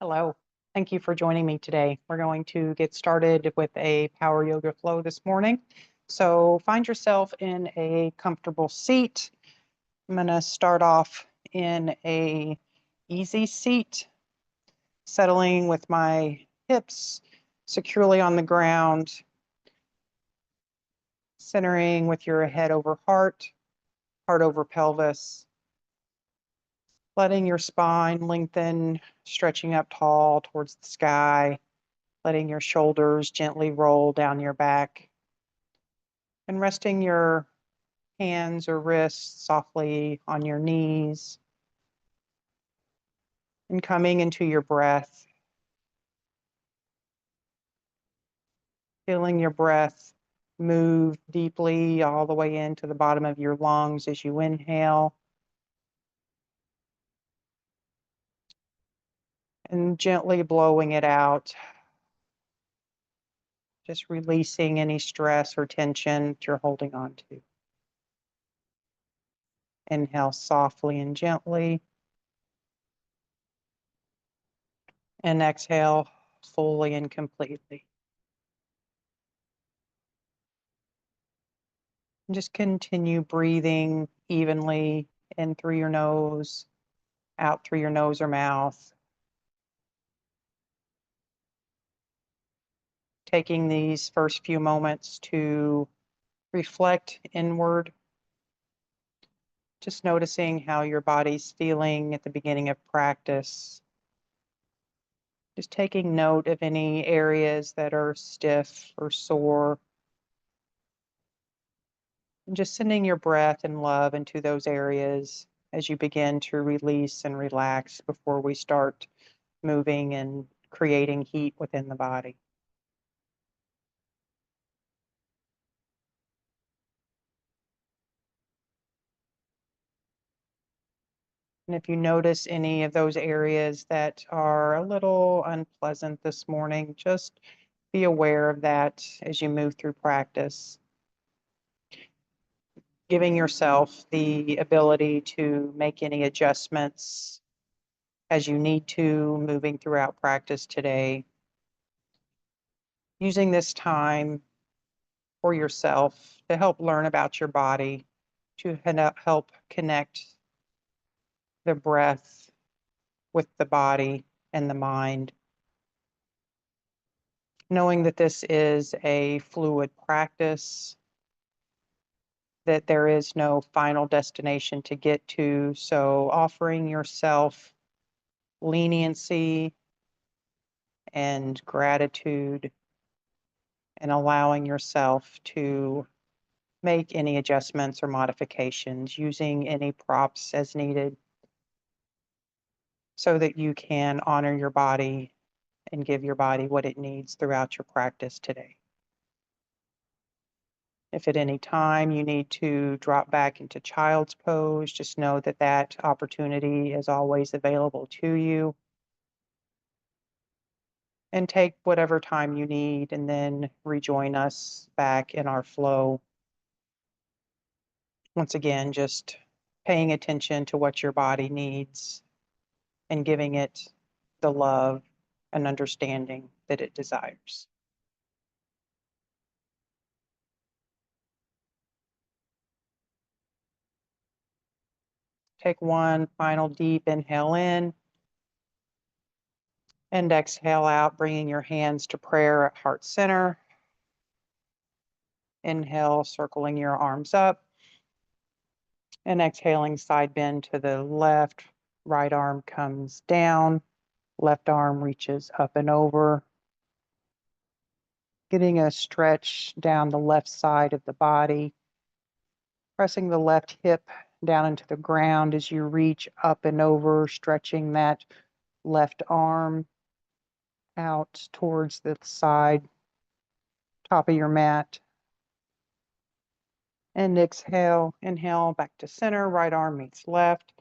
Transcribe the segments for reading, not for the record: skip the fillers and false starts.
Hello. Thank you for joining me today. We're going to get started with a power yoga flow this morning. So find yourself in a comfortable seat. I'm going to start off in a easy seat, settling with my hips securely on the ground, centering with your head over heart, heart over pelvis, letting your spine lengthen, stretching up tall towards the sky, letting your shoulders gently roll down your back, and resting your hands or wrists softly on your knees, and coming into your breath, feeling your breath move deeply all the way into the bottom of your lungs as you inhale, and gently blowing it out, just releasing any stress or tension that you're holding on to. Inhale softly and gently, and exhale fully and completely. And just continue breathing evenly in through your nose, out through your nose or mouth. Taking these first few moments to reflect inward, just noticing how your body's feeling at the beginning of practice. Just taking note of any areas that are stiff or sore. And just sending your breath and love into those areas as you begin to release and relax before we start moving and creating heat within the body. And if you notice any of those areas that are a little unpleasant this morning, just be aware of that as you move through practice. Giving yourself the ability to make any adjustments as you need to moving throughout practice today. Using this time for yourself to help learn about your body, to help connect the breath with the body and the mind. Knowing that this is a fluid practice, that there is no final destination to get to. So offering yourself leniency and gratitude and allowing yourself to make any adjustments or modifications, using any props as needed so that you can honor your body and give your body what it needs throughout your practice today. If at any time you need to drop back into child's pose, just know that that opportunity is always available to you. And take whatever time you need and then rejoin us back in our flow. Once again, just paying attention to what your body needs and giving it the love and understanding that it desires. Take one final deep inhale in and exhale out, bringing your hands to prayer at heart center. Inhale, circling your arms up, and exhaling, side bend to the left. Right arm comes down, left arm reaches up and over. Getting a stretch down the left side of the body. Pressing the left hip down into the ground as you reach up and over, stretching that left arm out towards the side, top of your mat. And exhale, inhale back to center, right arm meets left.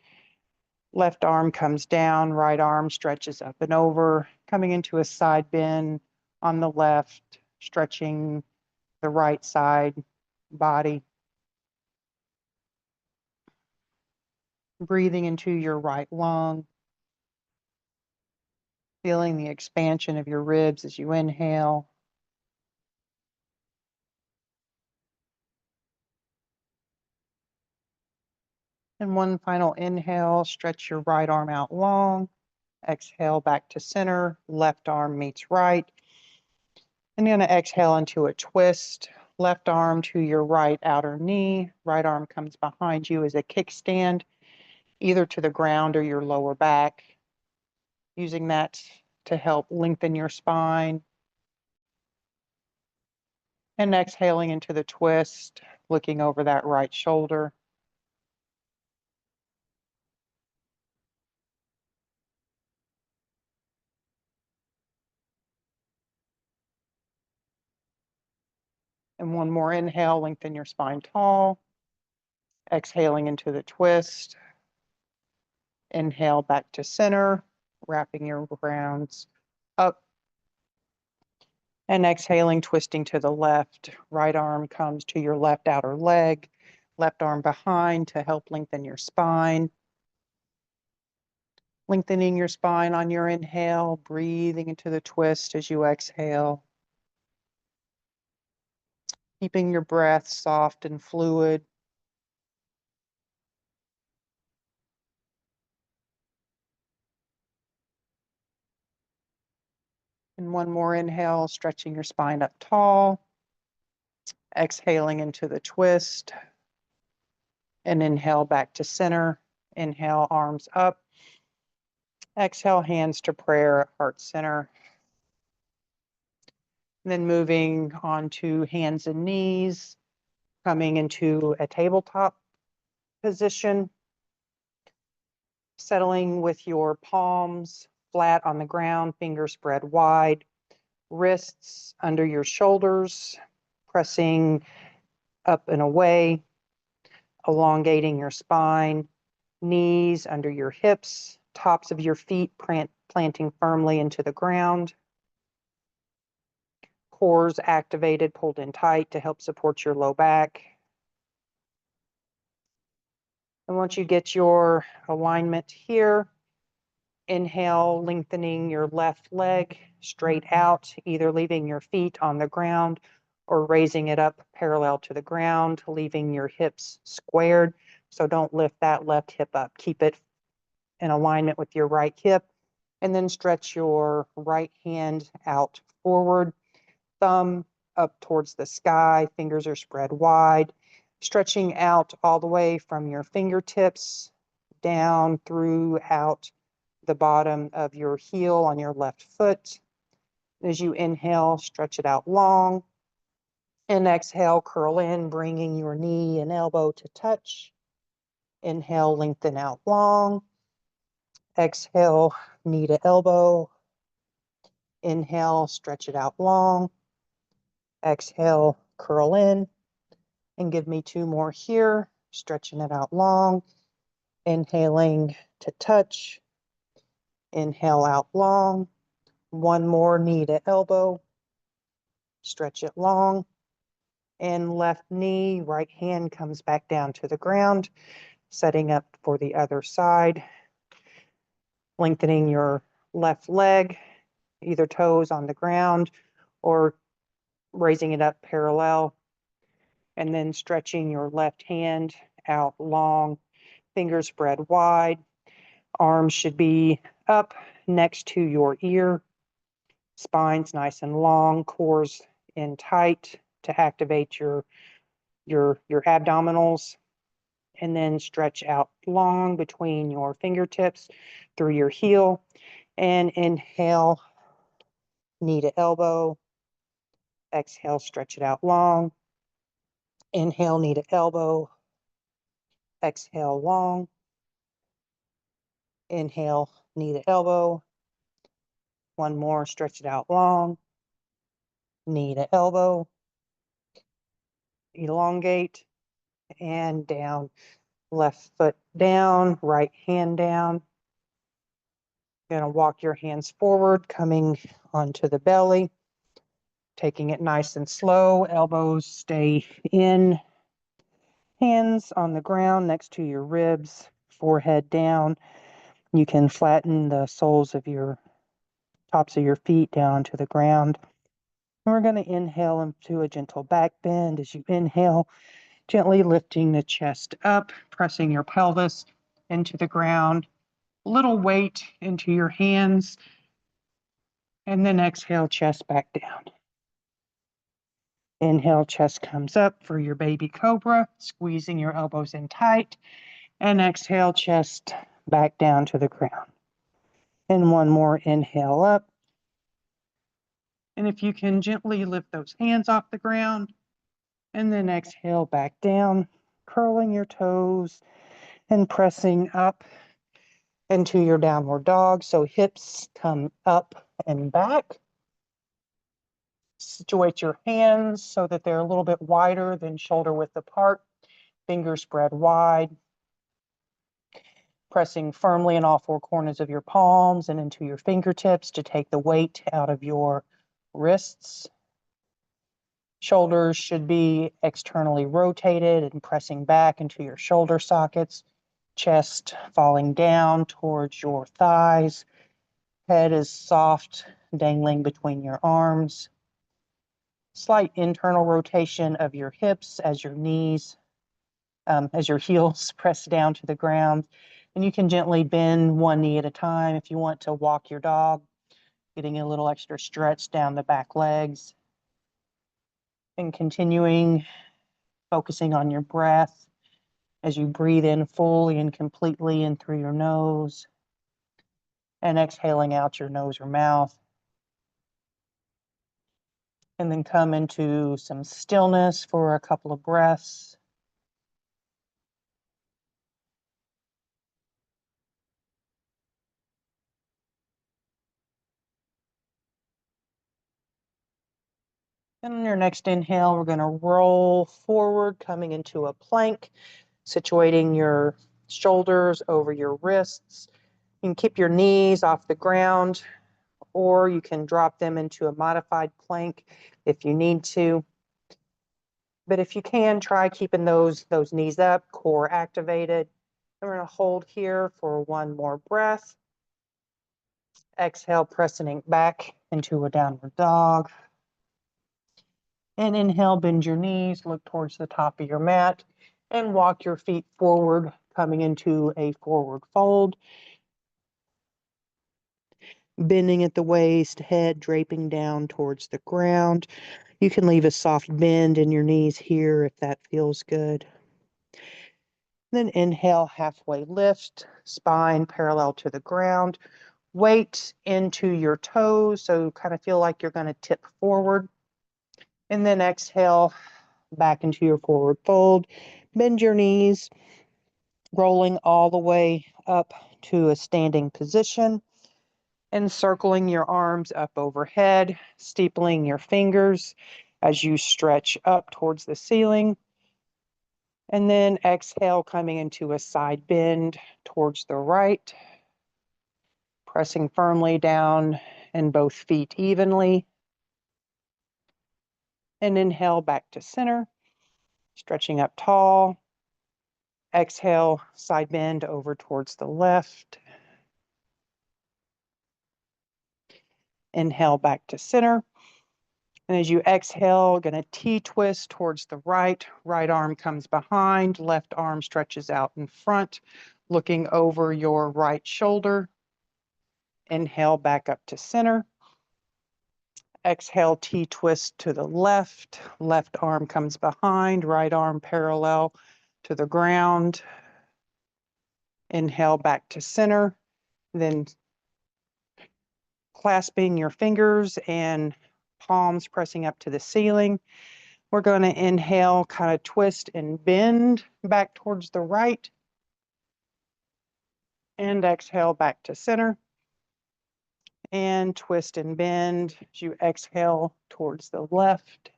Left arm comes down, right arm stretches up and over, coming into a side bend on the left, stretching the right side body. Breathing into your right lung. Feeling the expansion of your ribs as you inhale. And one final inhale, stretch your right arm out long. Exhale back to center, left arm meets right. And then exhale into a twist. Left arm to your right outer knee. Right arm comes behind you as a kickstand, either to the ground or your lower back. Using that to help lengthen your spine. And exhaling into the twist, looking over that right shoulder. And one more inhale, lengthen your spine tall. Exhaling into the twist. Inhale back to center, wrapping your rounds up. And exhaling, twisting to the left. Right arm comes to your left outer leg. Left arm behind to help lengthen your spine. Lengthening your spine on your inhale, breathing into the twist as you exhale. Keeping your breath soft and fluid. And one more inhale, stretching your spine up tall. Exhaling into the twist. And inhale back to center. Inhale, arms up. Exhale, hands to prayer at heart center. And then moving on to hands and knees, coming into a tabletop position. Settling with your palms flat on the ground, fingers spread wide, wrists under your shoulders, pressing up and away, elongating your spine, knees under your hips, tops of your feet planting firmly into the ground. Cores activated, pulled in tight to help support your low back. And once you get your alignment here, inhale, lengthening your left leg straight out, either leaving your feet on the ground or raising it up parallel to the ground, leaving your hips squared. So don't lift that left hip up. Keep it in alignment with your right hip. And then stretch your right hand out forward, thumb up towards the sky, fingers are spread wide, stretching out all the way from your fingertips down throughout the bottom of your heel on your left foot. As you inhale, stretch it out long. And exhale, curl in, bringing your knee and elbow to touch. Inhale, lengthen out long. Exhale, knee to elbow. Inhale, stretch it out long. Exhale, curl in. And give me two more here, stretching it out long. Inhaling to touch. Inhale out long. One more, knee to elbow. Stretch it long. And left knee, right hand comes back down to the ground, setting up for the other side. Lengthening your left leg, either toes on the ground or raising it up parallel. And then stretching your left hand out long, fingers spread wide. Arms should be up next to your ear. Spine's nice and long, cores in tight to activate your abdominals. And then stretch out long between your fingertips through your heel. And inhale, knee to elbow. Exhale, stretch it out long. Inhale, knee to elbow. Exhale, long. Inhale, knee to elbow. One more, stretch it out long. Knee to elbow. Elongate and down. Left foot down, right hand down. You're going to walk your hands forward, coming onto the belly, taking it nice and slow. Elbows stay in. Hands on the ground next to your ribs, forehead down. You can flatten the soles of your tops of your feet down to the ground. And we're going to inhale into a gentle back bend. As you inhale, gently lifting the chest up, pressing your pelvis into the ground, little weight into your hands, and then exhale, chest back down. Inhale, chest comes up for your baby cobra, squeezing your elbows in tight, and exhale, chest back down to the ground. And one more inhale up. And if you can gently lift those hands off the ground, and then exhale back down, curling your toes and pressing up into your downward dog. So hips come up and back. Situate your hands so that they're a little bit wider than shoulder width apart. Fingers spread wide. Pressing firmly in all four corners of your palms and into your fingertips to take the weight out of your wrists. Shoulders should be externally rotated and pressing back into your shoulder sockets. Chest falling down towards your thighs. Head is soft, dangling between your arms. Slight internal rotation of your hips as your heels press down to the ground. And you can gently bend one knee at a time if you want to walk your dog, getting a little extra stretch down the back legs. And continuing, focusing on your breath as you breathe in fully and completely in through your nose and exhaling out your nose or mouth. And then come into some stillness for a couple of breaths. And on your next inhale, we're going to roll forward, coming into a plank, situating your shoulders over your wrists. You can keep your knees off the ground, or you can drop them into a modified plank if you need to. But if you can, try keeping those knees up, core activated. And we're going to hold here for one more breath. Exhale, pressing back into a downward dog. And inhale, bend your knees, look towards the top of your mat, and walk your feet forward, coming into a forward fold. Bending at the waist, head draping down towards the ground. You can leave a soft bend in your knees here if that feels good. Then inhale, halfway lift, spine parallel to the ground. Weight into your toes, so kind of feel like you're going to tip forward. And then exhale, back into your forward fold. Bend your knees, rolling all the way up to a standing position. And circling your arms up overhead, steepling your fingers as you stretch up towards the ceiling. And then exhale, coming into a side bend towards the right, pressing firmly down in both feet evenly. And inhale back to center, stretching up tall. Exhale, side bend over towards the left. Inhale back to center. And as you exhale, going to T-twist towards the right. Right arm comes behind, left arm stretches out in front, looking over your right shoulder. Inhale back up to center. Exhale, T-twist to the left. Left arm comes behind, right arm parallel to the ground. Inhale back to center. Then clasping your fingers and palms pressing up to the ceiling. We're going to inhale, kind of twist and bend back towards the right. And exhale back to center. And twist and bend as you exhale towards the left.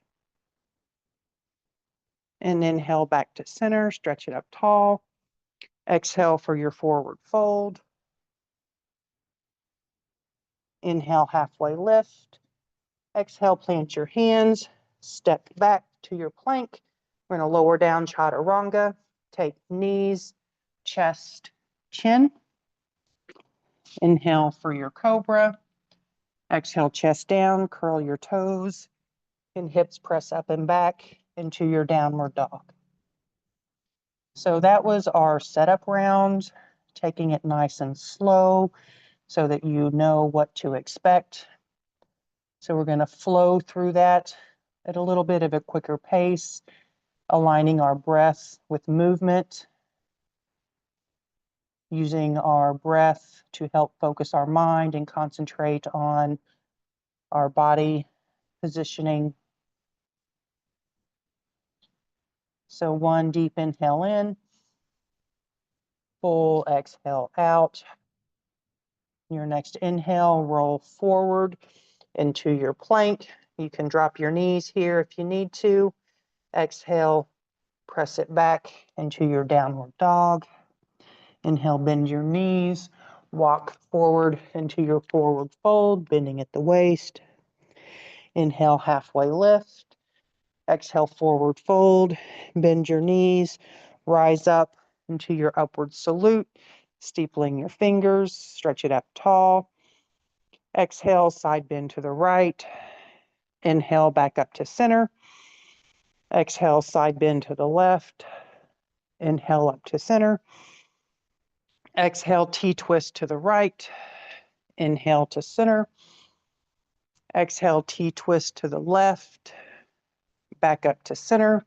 And inhale back to center, stretch it up tall. Exhale for your forward fold. Inhale, halfway lift. Exhale, plant your hands, step back to your plank. We're going to lower down chaturanga. Take knees, chest, chin. Inhale for your cobra. Exhale, chest down, curl your toes, and hips press up and back into your downward dog. So that was our setup round, taking it nice and slow so that you know what to expect. So we're going to flow through that at a little bit of a quicker pace, aligning our breath with movement, using our breath to help focus our mind and concentrate on our body positioning. So one deep inhale in, full exhale out. Your next inhale, roll forward into your plank. You can drop your knees here if you need to. Exhale, press it back into your downward dog. Inhale, bend your knees, walk forward into your forward fold, bending at the waist. Inhale, halfway lift. Exhale, forward fold, bend your knees, rise up into your upward salute, steepling your fingers, stretch it up tall. Exhale, side bend to the right. Inhale, back up to center. Exhale, side bend to the left. Inhale, up to center. Exhale, T-twist to the right. Inhale to center. Exhale, T-twist to the left. Back up to center.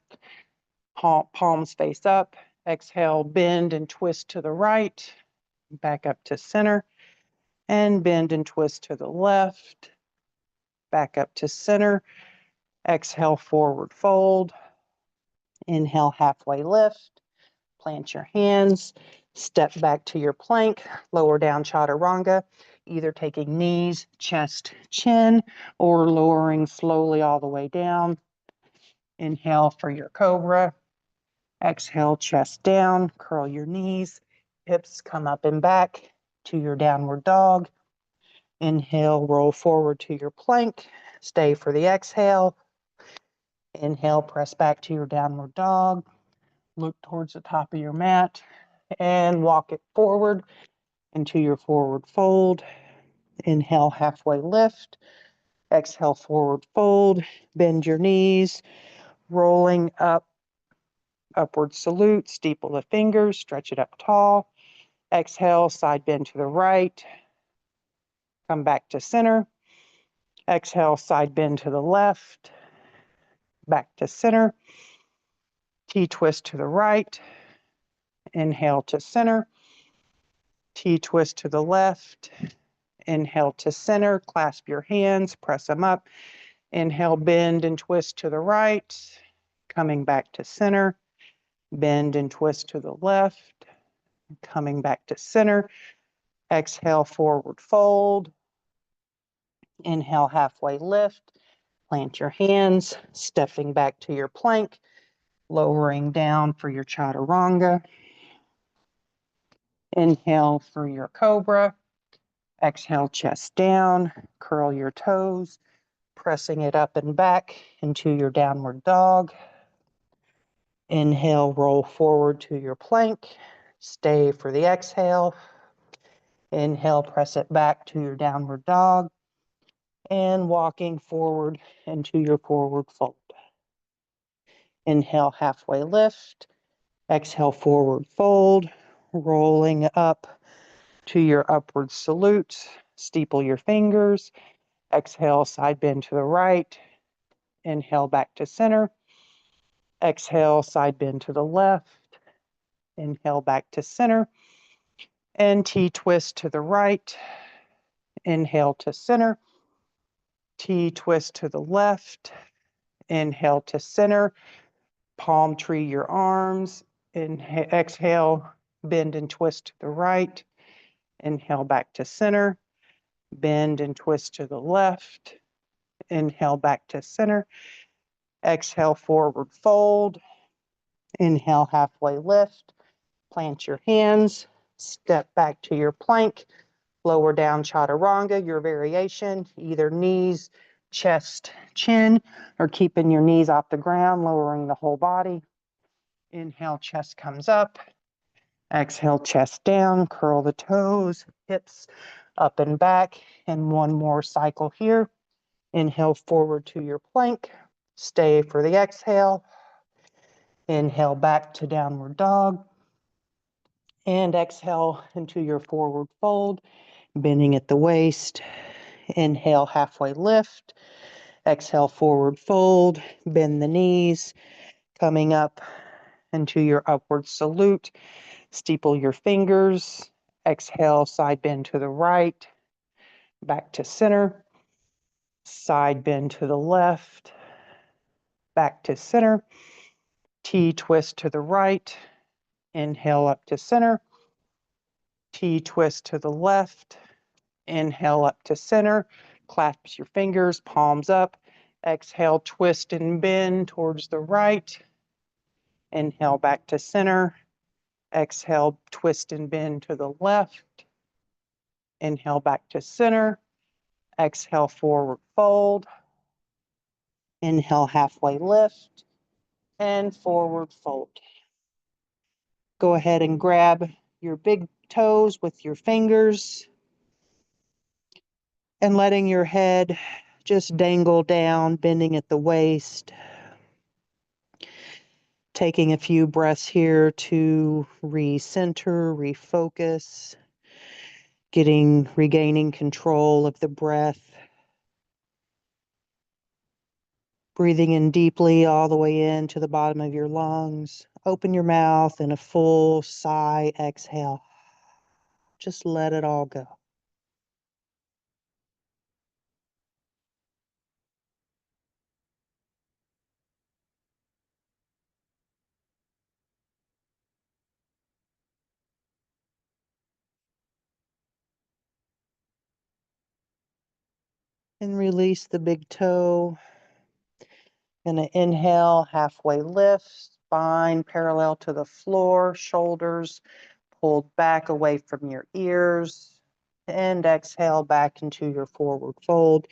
Palms face up. Exhale, bend and twist to the right. Back up to center. And bend and twist to the left. Back up to center. Exhale, forward fold. Inhale, halfway lift. Plant your hands. Step back to your plank. Lower down chaturanga, either taking knees, chest, chin, or lowering slowly all the way down. Inhale for your cobra. Exhale, chest down, curl your knees, hips come up and back to your downward dog. Inhale, roll forward to your plank. Stay for the exhale. Inhale, press back to your downward dog. Look towards the top of your mat and walk it forward into your forward fold. Inhale, halfway lift. Exhale, forward fold. Bend your knees, rolling up, upward salute, steeple the fingers, stretch it up tall. Exhale, side bend to the right. Come back to center. Exhale, side bend to the left. Back to center. T-twist to the right. Inhale to center. T-twist to the left. Inhale to center. Clasp your hands, press them up. Inhale, bend and twist to the right. Coming back to center. Bend and twist to the left. Coming back to center. Exhale, forward fold. Inhale, halfway lift. Plant your hands, stepping back to your plank, lowering down for your chaturanga. Inhale for your cobra. Exhale, chest down, curl your toes, pressing it up and back into your downward dog. Inhale, roll forward to your plank. Stay for the exhale. Inhale, press it back to your downward dog. And walking forward into your forward fold. Inhale, halfway lift. Exhale, forward fold. Rolling up to your upward salute. Steeple your fingers. Exhale, side bend to the right. Inhale, back to center. Exhale, side bend to the left. Inhale, back to center. And T-twist to the right. Inhale to center. T-twist to the left. Inhale to center. Palm tree your arms. Exhale, bend and twist to the right. Inhale, back to center. Bend and twist to the left. Inhale, back to center. Exhale, forward fold. Inhale, halfway lift. Plant your hands. Step back to your plank. Lower down chaturanga, your variation, either knees, chest, chin, or keeping your knees off the ground, lowering the whole body. Inhale, chest comes up. Exhale, chest down, curl the toes, hips up and back, and one more cycle here. Inhale forward to your plank. Stay for the exhale. Inhale back to downward dog. And exhale into your forward fold, bending at the waist. Inhale, halfway lift. Exhale, forward fold. Bend the knees. Coming up into your upward salute. Steeple your fingers. Exhale, side bend to the right. Back to center. Side bend to the left. Back to center. T twist to the right. Inhale up to center. T twist to the left. Inhale up to center. Clasp your fingers, palms up. Exhale, twist and bend towards the right. Inhale back to center. Exhale, twist and bend to the left. Inhale back to center. Exhale, forward fold. Inhale, halfway lift. And forward fold. Go ahead and grab your big toes with your fingers and letting your head just dangle down, bending at the waist. Taking a few breaths here to recenter, refocus, regaining control of the breath. Breathing in deeply all the way into the bottom of your lungs. Open your mouth and a full sigh, exhale. Just let it all go. And release the big toe. And an inhale, halfway lift, spine parallel to the floor, shoulders pulled back away from your ears. And exhale back into your forward fold.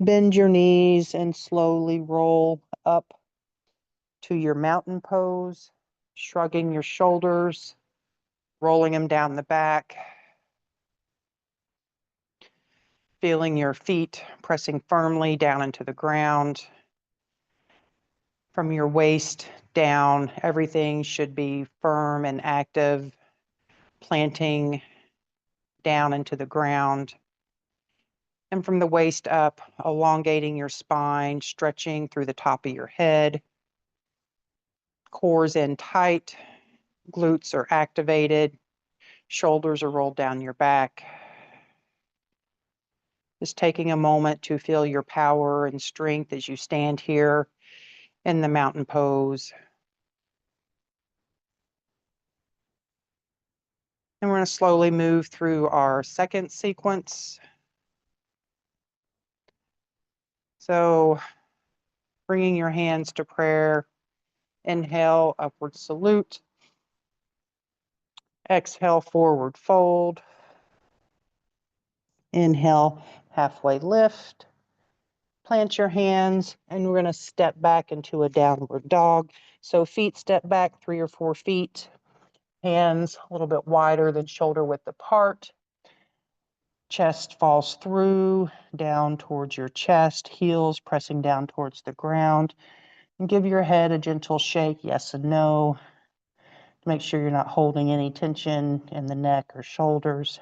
Bend your knees and slowly roll up to your mountain pose, shrugging your shoulders, rolling them down the back, feeling your feet pressing firmly down into the ground. From your waist down, everything should be firm and active, planting down into the ground. And from the waist up, elongating your spine, stretching through the top of your head. Core's in tight, glutes are activated, shoulders are rolled down your back. Just taking a moment to feel your power and strength as you stand here in the mountain pose. And we're going to slowly move through our second sequence. So bringing your hands to prayer, inhale, upward salute. Exhale, forward fold. Inhale, halfway lift. Plant your hands, and we're going to step back into a downward dog. So feet step back 3 or 4 feet. Hands a little bit wider than shoulder width apart. Chest falls through, down towards your chest, heels pressing down towards the ground. And give your head a gentle shake, yes and no. Make sure you're not holding any tension in the neck or shoulders.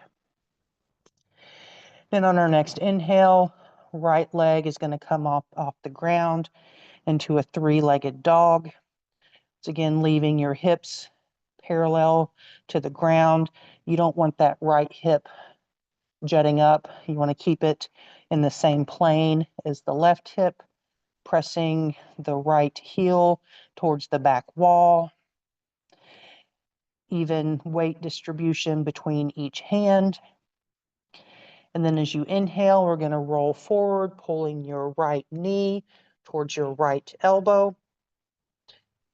Then on our next inhale, right leg is going to come off the ground into a 3-legged dog. It's again leaving your hips parallel to the ground. You don't want that right hip jutting up. You want to keep it in the same plane as the left hip, pressing the right heel towards the back wall. Even weight distribution between each hand. And then as you inhale, we're going to roll forward, pulling your right knee towards your right elbow.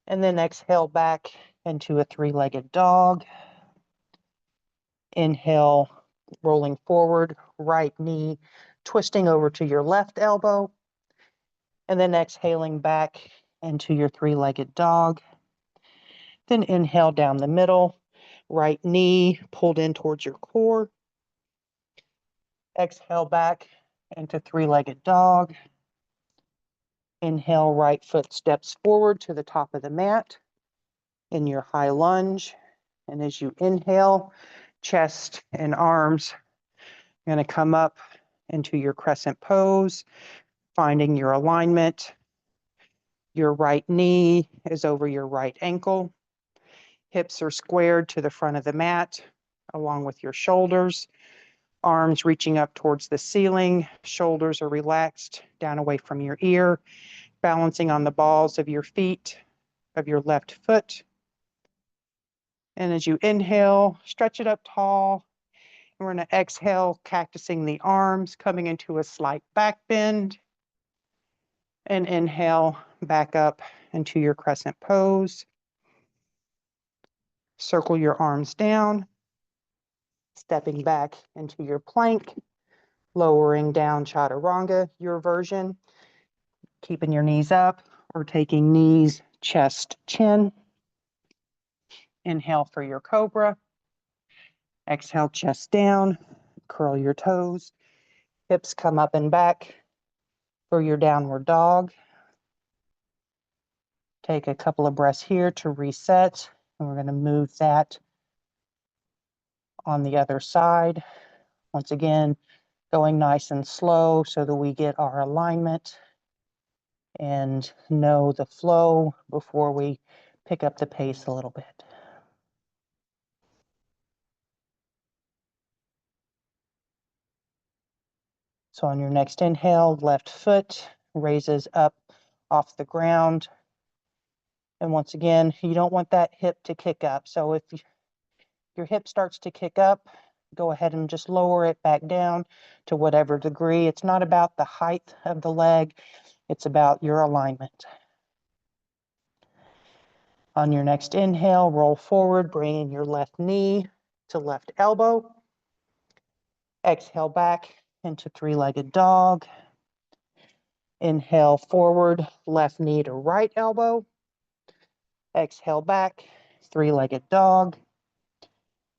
And then exhale back into a 3-legged dog. Inhale, rolling forward, right knee twisting over to your left elbow. And then exhaling back into your 3-legged dog. Then inhale down the middle, right knee pulled in towards your core. Exhale back into three-legged dog. Inhale, right foot steps forward to the top of the mat in your high lunge. And as you inhale, chest and arms are going to come up into your crescent pose, finding your alignment. Your right knee is over your right ankle. Hips are squared to the front of the mat, along with your shoulders. Arms reaching up towards the ceiling. Shoulders are relaxed down away from your ear, balancing on the balls of your feet, of your left foot. And as you inhale, stretch it up tall. And we're going to exhale, cactusing the arms, coming into a slight back bend. And inhale, back up into your crescent pose. Circle your arms down, stepping back into your plank, lowering down chaturanga, your version, keeping your knees up or taking knees, chest, chin. Inhale for your cobra. Exhale, chest down, curl your toes, hips come up and back for your downward dog. Take a couple of breaths here to reset, and we're going to move that on the other side. Once again, going nice and slow so that we get our alignment and know the flow before we pick up the pace a little bit. So on your next inhale, left foot raises up off the ground. And once again, you don't want that hip to kick up. So if your hip starts to kick up, go ahead and just lower it back down to whatever degree. It's not about the height of the leg, it's about your alignment. On your next inhale, roll forward, bringing your left knee to left elbow. Exhale back into three-legged dog. Inhale forward, left knee to right elbow. Exhale back, three-legged dog.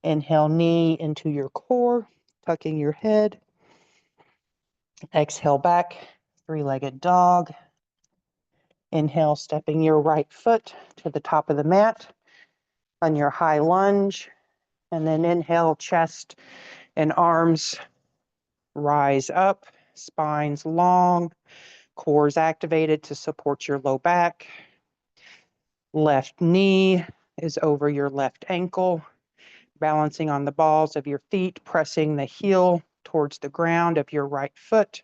Inhale, knee into your core, tucking your head. Exhale back, three-legged dog. Inhale, stepping your right foot to the top of the mat on your high lunge. And then inhale, chest and arms rise up, spines long, cores activated to support your low back. Left knee is over your left ankle, balancing on the balls of your feet, pressing the heel towards the ground of your right foot.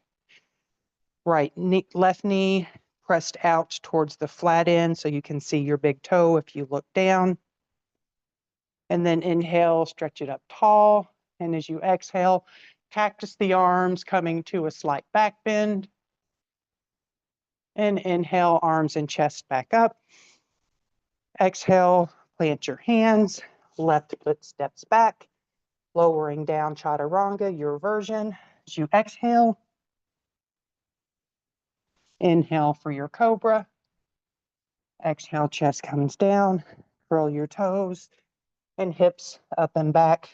Right knee, left knee pressed out towards the flat end so you can see your big toe if you look down. And then inhale, stretch it up tall. And as you exhale, cactus the arms, coming to a slight back bend. And inhale, arms and chest back up. Exhale, plant your hands, left foot steps back, lowering down chaturanga, your version. As you exhale, inhale for your cobra. Exhale, chest comes down, curl your toes and hips up and back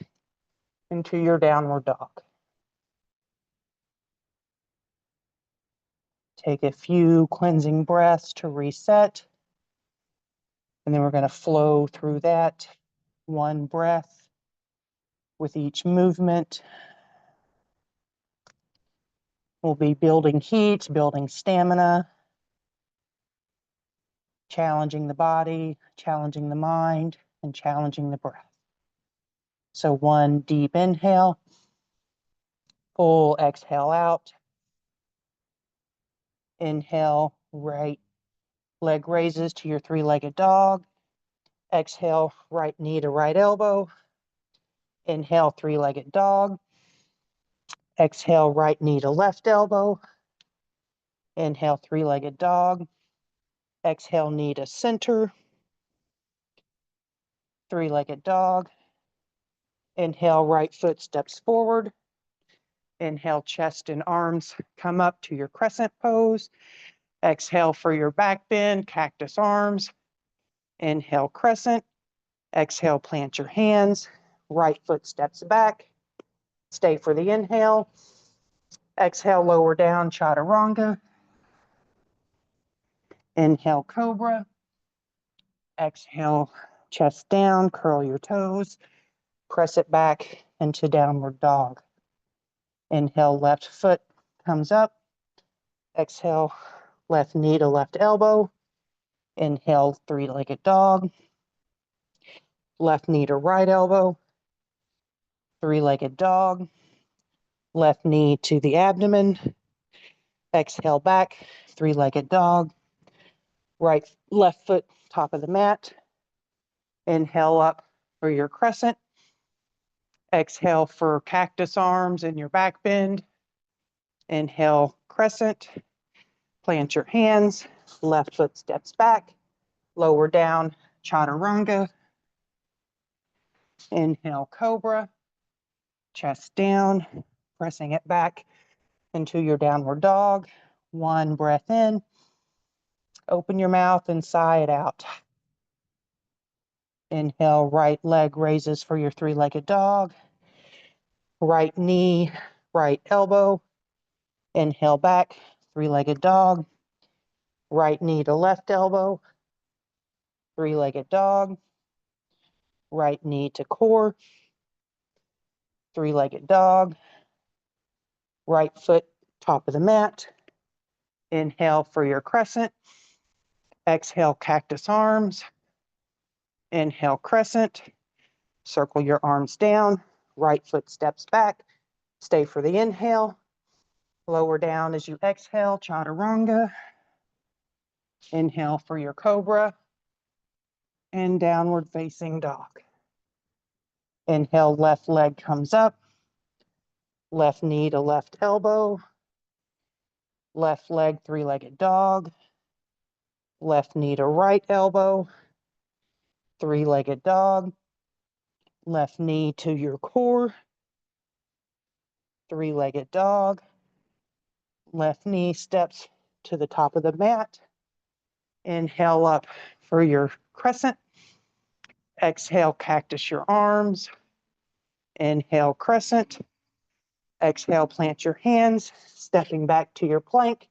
into your downward dog. Take a few cleansing breaths to reset. And then we're going to flow through that one breath with each movement. We'll be building heat, building stamina, challenging the body, challenging the mind, and challenging the breath. So one deep inhale, full exhale out. Inhale, right leg raises to your three-legged dog. Exhale, right knee to right elbow. Inhale, three-legged dog. Exhale, right knee to left elbow. Inhale, three-legged dog. Exhale, knee to center. Three-legged dog. Inhale, right foot steps forward. Inhale, chest and arms come up to your crescent pose. Exhale for your back bend, cactus arms. Inhale, crescent. Exhale, plant your hands. Right foot steps back. Stay for the inhale. Exhale, lower down, chaturanga. Inhale, cobra. Exhale, chest down, curl your toes. Press it back into downward dog. Inhale, left foot comes up. Exhale, left knee to left elbow. Inhale, three-legged dog. Left knee to right elbow. Three-legged dog. Left knee to the abdomen. Exhale back, three-legged dog. Left foot, top of the mat. Inhale up for your crescent. Exhale for cactus arms in your back bend. Inhale, crescent. Plant your hands. Left foot steps back. Lower down, chaturanga. Inhale, cobra. Chest down, pressing it back into your downward dog. One breath in. Open your mouth and sigh it out. Inhale, right leg raises for your three-legged dog. Right knee, right elbow. Inhale back, three-legged dog. Right knee to left elbow. Three-legged dog. Right knee to core. Three-legged dog. Right foot, top of the mat. Inhale for your crescent. Exhale, cactus arms. Inhale, crescent. Circle your arms down. Right foot steps back. Stay for the inhale. Lower down as you exhale, chaturanga. Inhale for your cobra. And downward facing dog. Inhale, left leg comes up. Left knee to left elbow. Left leg, three-legged dog. Left knee to right elbow. Three-legged dog. Left knee to your core. Three-legged dog. Left knee steps to the top of the mat. Inhale up for your crescent. Exhale, cactus your arms. Inhale, crescent. Exhale, plant your hands, stepping back to your plank.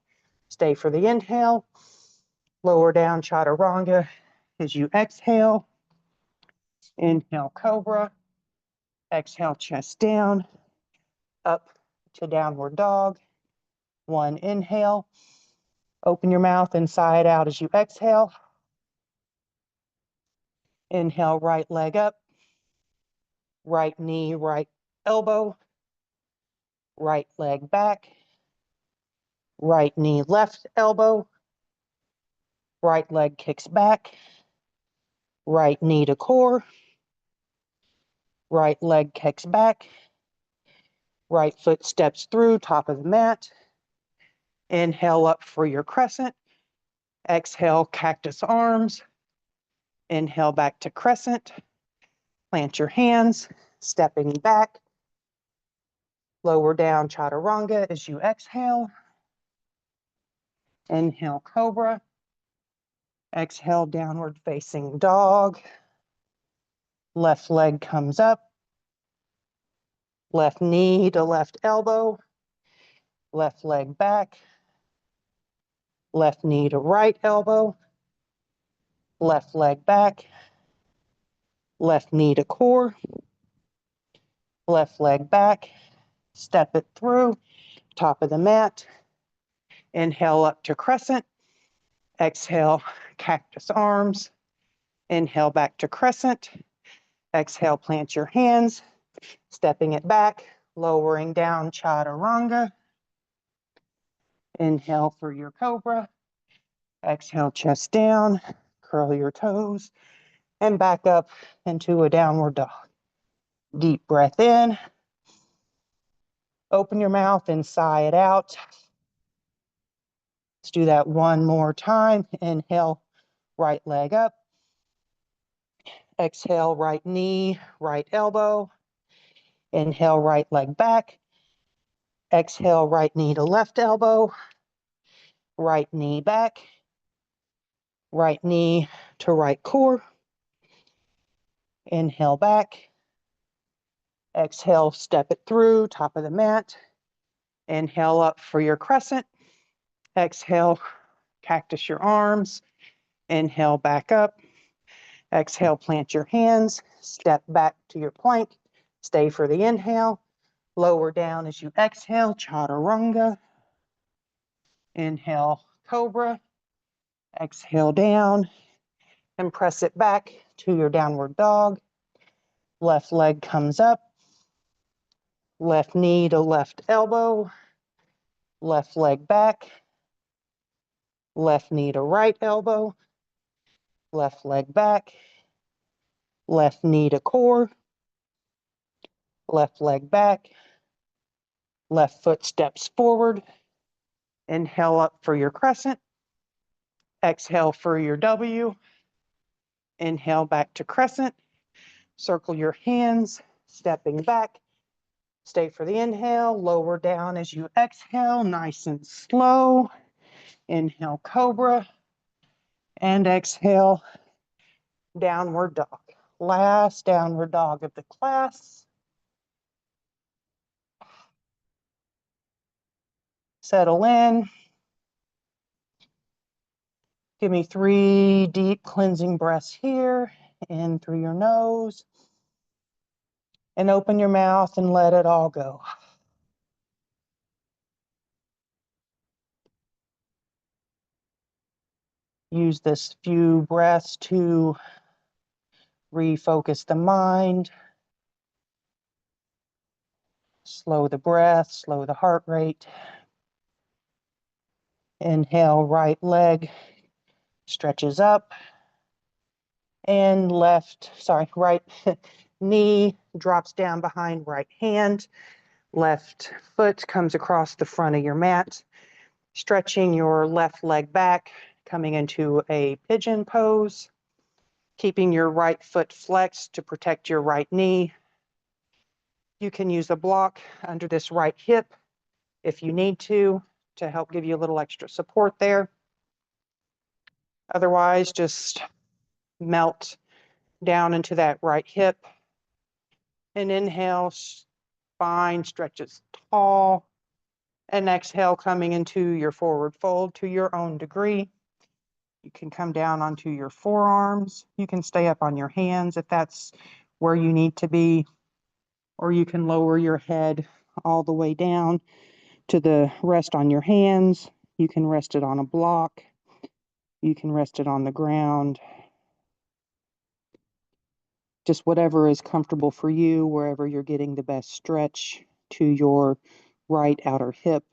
Stay for the inhale. Lower down, chaturanga as you exhale. Inhale, cobra. Exhale, chest down. Up to downward dog. One inhale. Open your mouth and sigh it out as you exhale. Inhale, right leg up. Right knee, right elbow. Right leg back. Right knee, left elbow. Right leg kicks back. Right knee to core. Right leg kicks back. Right foot steps through, top of the mat. Inhale up for your crescent. Exhale, cactus arms. Inhale back to crescent. Plant your hands, stepping back. Lower down, chaturanga as you exhale. Inhale, cobra. Exhale, downward facing dog. Left leg comes up. Left knee to left elbow. Left leg back. Left knee to right elbow. Left leg back. Left knee to core. Left leg back. Step it through. Top of the mat. Inhale up to crescent. Exhale, cactus arms. Inhale back to crescent. Exhale, plant your hands. Stepping it back. Lowering down, chaturanga. Inhale for your cobra. Exhale, chest down. Curl your toes. And back up into a downward dog. Deep breath in. Open your mouth and sigh it out. Let's do that one more time. Inhale, right leg up. Exhale, right knee, right elbow. Inhale, right leg back. Exhale, right knee to left elbow. Right knee back. Right knee to right core. Inhale back. Exhale, step it through, top of the mat. Inhale up for your crescent. Exhale, cactus your arms. Inhale back up. Exhale, plant your hands. Step back to your plank. Stay for the inhale. Lower down as you exhale, chaturanga. Inhale, cobra. Exhale down and press it back to your downward dog. Left leg comes up. Left knee to left elbow. Left leg back. Left knee to right elbow. Left leg back. Left knee to core. Left leg back. Left foot steps forward. Inhale up for your crescent. Exhale for your W. Inhale back to crescent. Circle your hands, stepping back. Stay for the inhale. Lower down as you exhale, nice and slow. Inhale, cobra. And exhale, downward dog. Last downward dog of the class. Settle in. Give me 3 deep cleansing breaths here. In through your nose. And open your mouth and let it all go. Use this few breaths to refocus the mind. Slow the breath, slow the heart rate. Inhale, right leg stretches up. And right knee drops down behind right hand. Left foot comes across the front of your mat. Stretching your left leg back, coming into a pigeon pose. Keeping your right foot flexed to protect your right knee. You can use a block under this right hip if you need to help give you a little extra support there. Otherwise, just melt down into that right hip. And inhale, spine stretches tall. And exhale, coming into your forward fold to your own degree. You can come down onto your forearms. You can stay up on your hands if that's where you need to be. Or you can lower your head all the way down to the rest on your hands. You can rest it on a block. You can rest it on the ground. Just whatever is comfortable for you, wherever you're getting the best stretch to your right outer hip.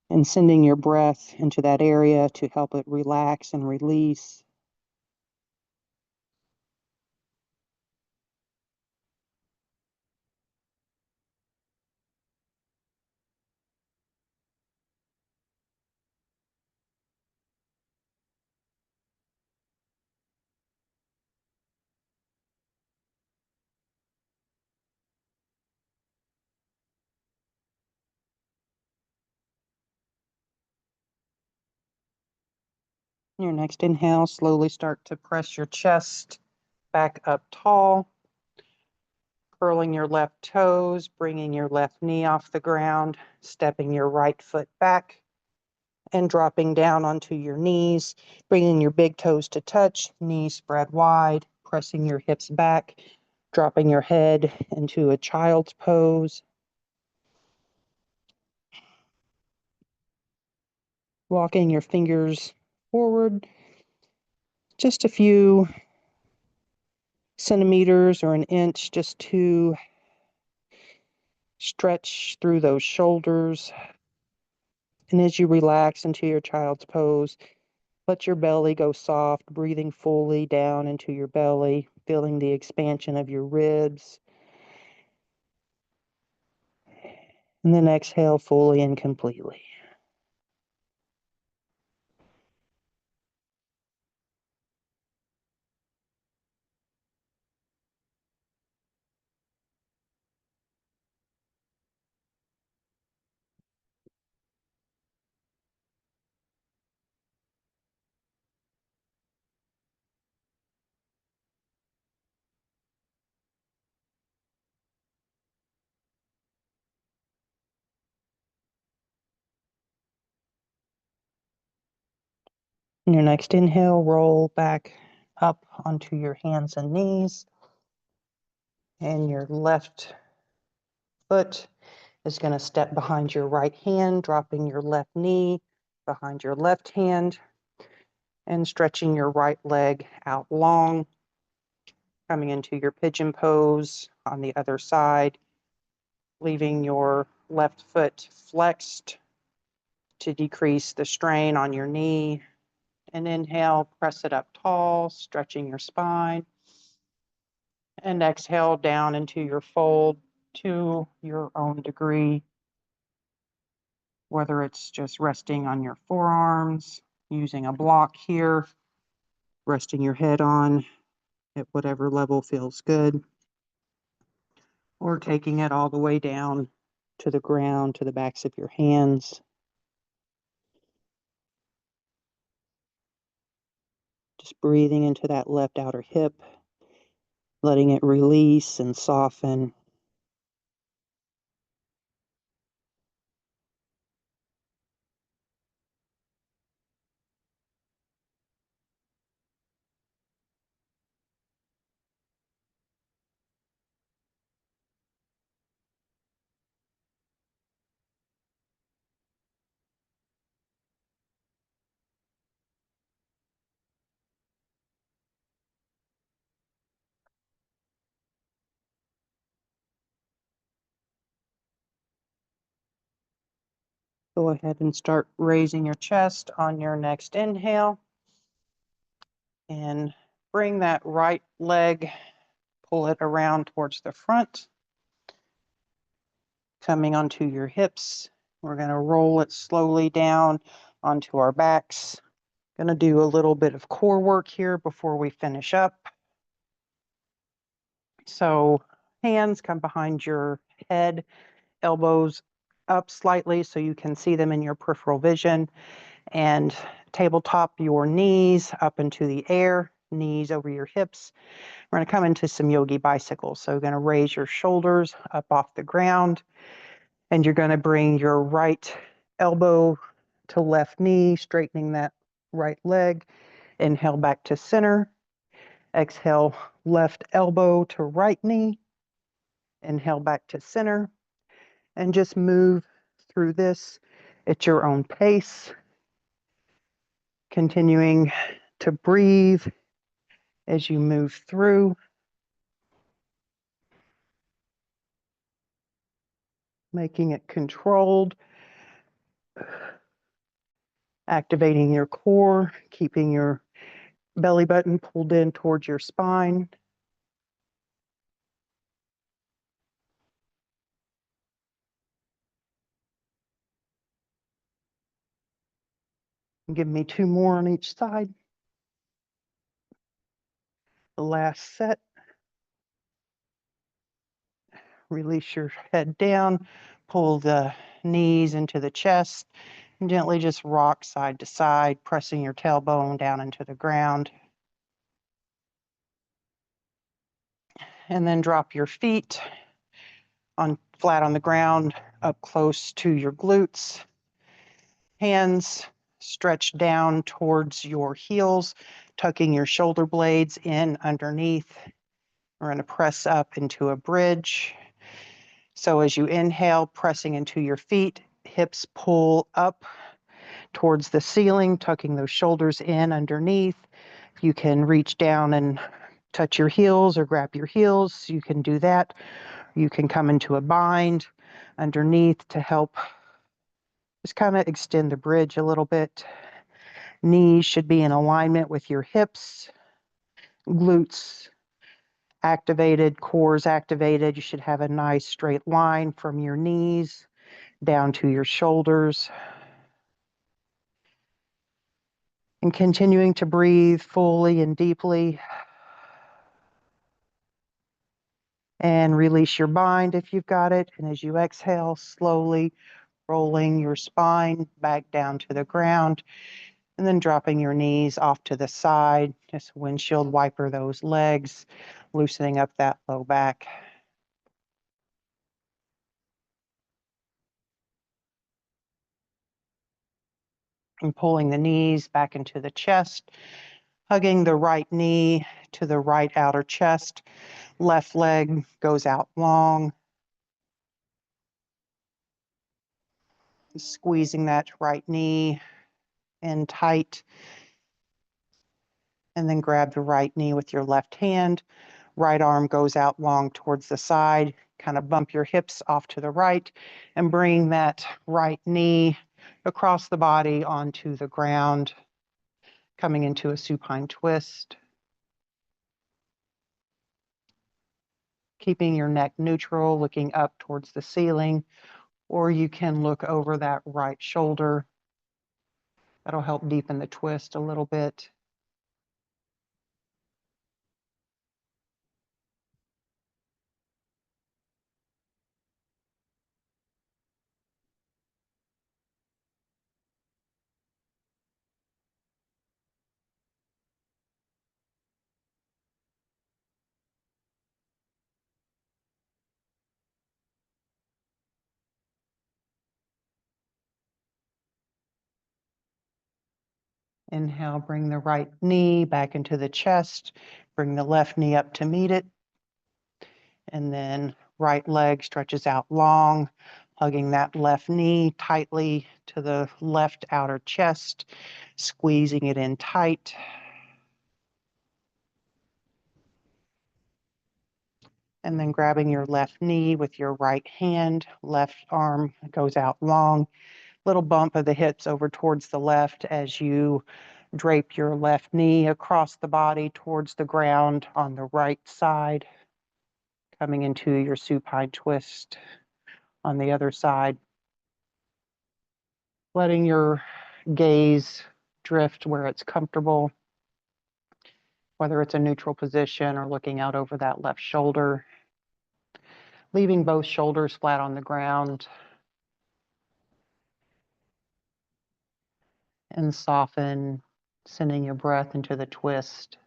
And sending your breath into that area to help it relax and release. Your next inhale, slowly start to press your chest back up tall. Curling your left toes, bringing your left knee off the ground, stepping your right foot back, and dropping down onto your knees, bringing your big toes to touch, knees spread wide, pressing your hips back, dropping your head into a child's pose. Walking your fingers forward just a few centimeters or an inch just to stretch through those shoulders. And as you relax into your child's pose, let your belly go soft, breathing fully down into your belly, feeling the expansion of your ribs. And then exhale fully and completely. In your next inhale, roll back up onto your hands and knees. And your left foot is going to step behind your right hand, dropping your left knee behind your left hand and stretching your right leg out long, coming into your pigeon pose on the other side, leaving your left foot flexed to decrease the strain on your knee. And inhale, press it up tall, stretching your spine. And exhale down into your fold to your own degree, whether it's just resting on your forearms, using a block here, resting your head on at whatever level feels good, or taking it all the way down to the ground, to the backs of your hands. Just breathing into that left outer hip, letting it release and soften. Go ahead and start raising your chest on your next inhale. And bring that right leg, pull it around towards the front, coming onto your hips. We're going to roll it slowly down onto our backs. Going to do a little bit of core work here before we finish up. So hands come behind your head, elbows up slightly so you can see them in your peripheral vision, and tabletop your knees up into the air, knees over your hips. We're going to come into some yogi bicycles. So you're going to raise your shoulders up off the ground, and you're going to bring your right elbow to left knee, straightening that right leg. Inhale back to center. Exhale, left elbow to right knee. Inhale back to center. And just move through this at your own pace. Continuing to breathe as you move through. Making it controlled. Activating your core, keeping your belly button pulled in towards your spine. Give me 2 more on each side. The last set. Release your head down, pull the knees into the chest, and gently just rock side to side, pressing your tailbone down into the ground. And then drop your feet on flat on the ground, up close to your glutes. Hands stretched down towards your heels, tucking your shoulder blades in underneath. We're going to press up into a bridge. So as you inhale, pressing into your feet, hips pull up towards the ceiling, tucking those shoulders in underneath. You can reach down and touch your heels or grab your heels. You can do that. You can come into a bind underneath to help just kind of extend the bridge a little bit. Knees should be in alignment with your hips, glutes activated, cores activated. You should have a nice straight line from your knees down to your shoulders. And continuing to breathe fully and deeply. And release your bind if you've got it. And as you exhale, slowly rolling your spine back down to the ground. And then dropping your knees off to the side. Just windshield wiper those legs, loosening up that low back. And pulling the knees back into the chest, hugging the right knee to the right outer chest. Left leg goes out long. Squeezing that right knee in tight. And then grab the right knee with your left hand. Right arm goes out long towards the side. Kind of bump your hips off to the right and bring that right knee across the body onto the ground, coming into a supine twist. Keeping your neck neutral, looking up towards the ceiling, or you can look over that right shoulder. That'll help deepen the twist a little bit. Inhale, bring the right knee back into the chest. Bring the left knee up to meet it. And then right leg stretches out long, hugging that left knee tightly to the left outer chest, squeezing it in tight. And then grabbing your left knee with your right hand, left arm goes out long. Little bump of the hips over towards the left as you drape your left knee across the body towards the ground on the right side, coming into your supine twist on the other side. Letting your gaze drift where it's comfortable, whether it's a neutral position or looking out over that left shoulder. Leaving both shoulders flat on the ground. And soften, sending your breath into the twist.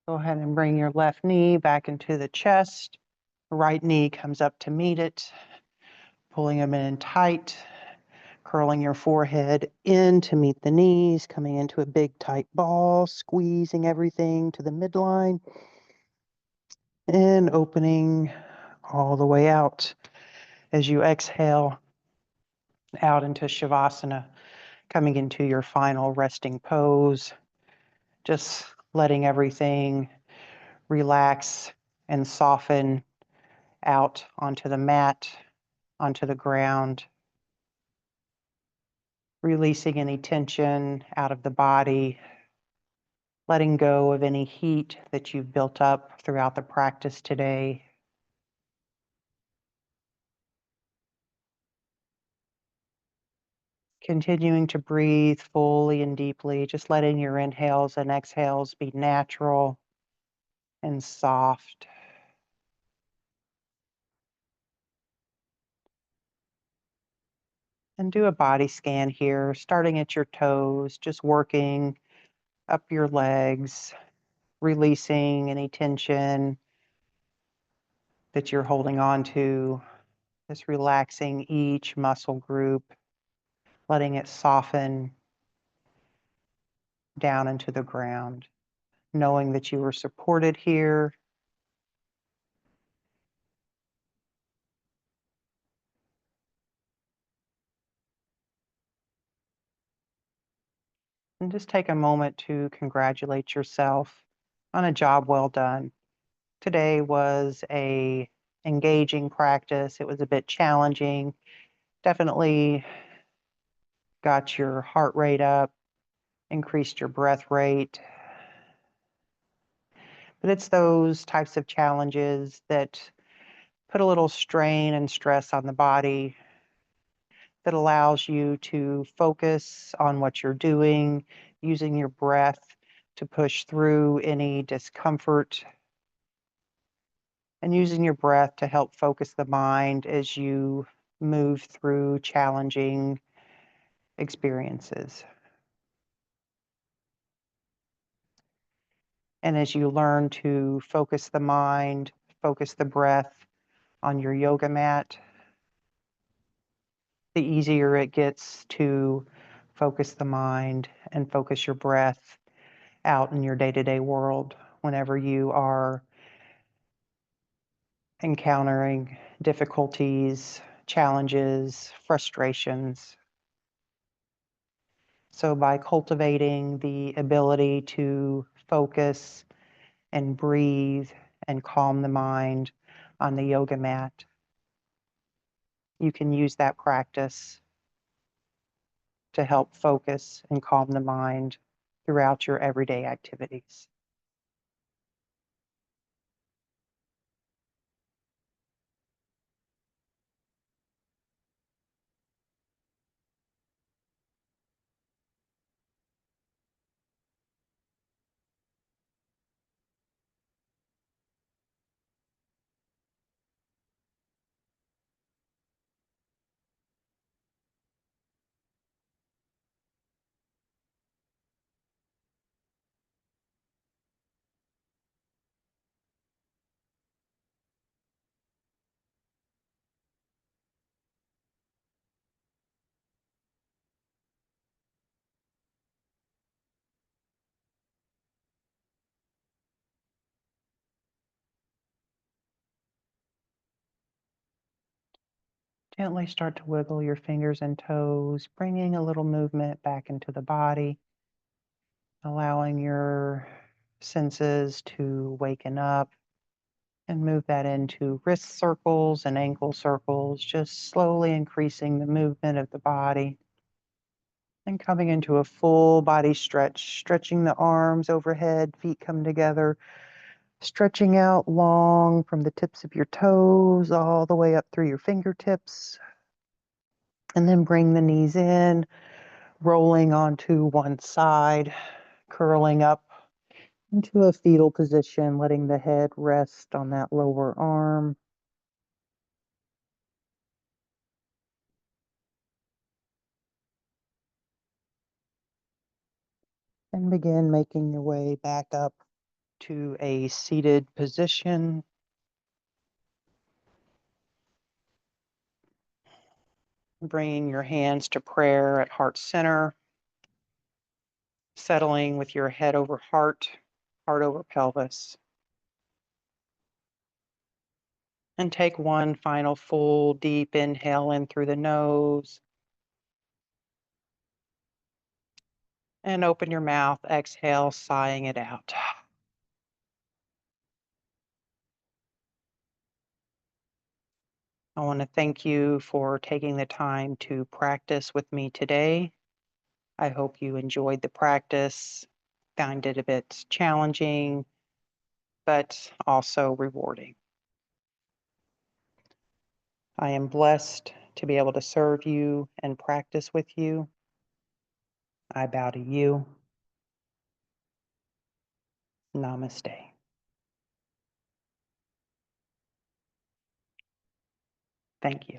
Go ahead and bring your left knee back into the chest. Right knee comes up to meet it, pulling them in tight, curling your forehead in to meet the knees, coming into a big tight ball, squeezing everything to the midline, and opening all the way out as you exhale out into Shavasana, coming into your final resting pose, just letting everything relax and soften out onto the mat, onto the ground, releasing any tension out of the body, letting go of any heat that you've built up throughout the practice today. Continuing to breathe fully and deeply, just letting your inhales and exhales be natural and soft. And do a body scan here, starting at your toes, just working up your legs, releasing any tension that you're holding on to, just relaxing each muscle group, letting it soften down into the ground, knowing that you were supported here. And just take a moment to congratulate yourself on a job well done. Today was a engaging practice. It was a bit challenging. Definitely got your heart rate up, increased your breath rate. But it's those types of challenges that put a little strain and stress on the body that allows you to focus on what you're doing, using your breath to push through any discomfort, and using your breath to help focus the mind as you move through challenging experiences. And as you learn to focus the mind, focus the breath on your yoga mat, the easier it gets to focus the mind and focus your breath out in your day-to-day world whenever you are encountering difficulties, challenges, frustrations. So by cultivating the ability to focus and breathe and calm the mind on the yoga mat, you can use that practice to help focus and calm the mind throughout your everyday activities. Gently start to wiggle your fingers and toes, bringing a little movement back into the body, allowing your senses to waken up, and move that into wrist circles and ankle circles, just slowly increasing the movement of the body. And coming into a full body stretch, stretching the arms overhead, feet come together, stretching out long from the tips of your toes all the way up through your fingertips. And then bring the knees in, rolling onto one side, curling up into a fetal position, letting the head rest on that lower arm. And begin making your way back up to a seated position. Bringing your hands to prayer at heart center, settling with your head over heart, heart over pelvis. And take one final full deep inhale in through the nose. And open your mouth, exhale, sighing it out. I want to thank you for taking the time to practice with me today. I hope you enjoyed the practice, found it a bit challenging, but also rewarding. I am blessed to be able to serve you and practice with you. I bow to you. Namaste. Thank you.